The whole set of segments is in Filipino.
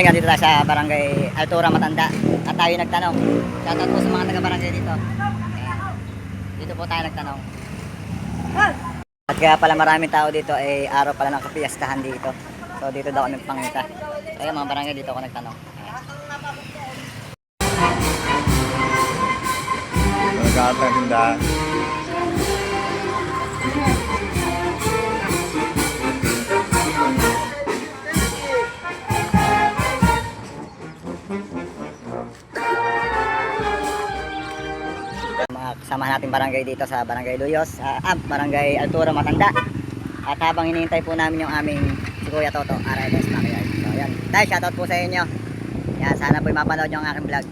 kaibigan, dito tayo sa Barangay Altura, Matanda. At tayo nagtanong. Shoutout po sa mga taga-barangay dito. Ayan. Dito po tayo nagtanong. At kaya pala maraming tao dito ay araw pala ng kapiyastahan dito. So dito daw kami pangita. Kaya mga barangay dito ako nagtanong. Nagkakatang tindahan. Mga kasama natin barangay dito sa Barangay Luyos, Barangay Altura, Matanda. At habang hinihintay po namin yung aming si Kuya Toto, RLS Backyard. So yan, tayo shoutout po sa inyo. Yan, sana po mapanood yung aking vlog.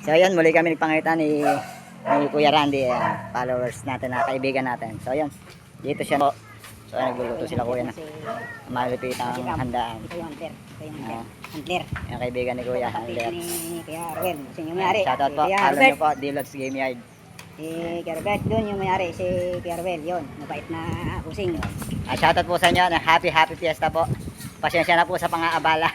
So ayun, muli kami nagpangita ni Kuya Randy, followers natin na kaibigan natin. So ayun, dito siya po. So nagluluto sila kuya na malupit ang handaan. Ito yung Hunter. Yung kaibigan ni Kuya Hunter. Ni Kuya Arwel. Kasi yung may-ari. Shoutout po, follow nyo po, Dilots Game Yard. Si Kuya Robert, doon yung may-ari. Si Kuya Arwel, yun. Mabait na kusing. Shoutout po sa inyo, happy fiesta po. Pasensya na po sa pang-aabala.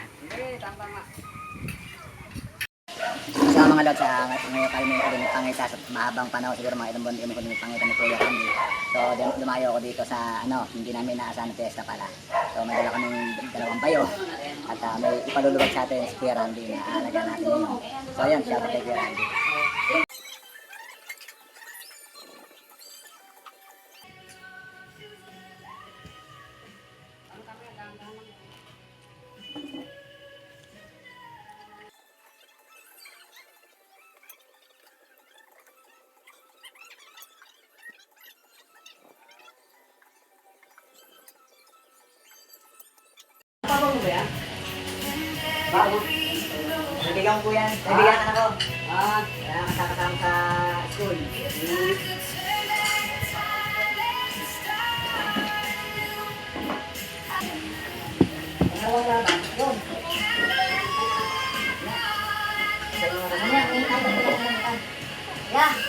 So mga lods, ngayon kami ulit pangita sa mahabang panahon, siguro mga ilang buwan kami ulit pangita ni Kuya Randy. So lumayo ako dito sa hindi namin naasahan na fiesta pala. So may dala kaming dalawang payo at may ipaluluwag sa atin si Kuya Randy na alaga natin ngayon. So ayan, shoutout kay Kuya Randy. Bago mo ba yan? Bago. Kaibigan ko yan. Kaibigan anak ko. Kaya kasama sa school. wala ba? Yun. Mamaya, may tayo. Yeah.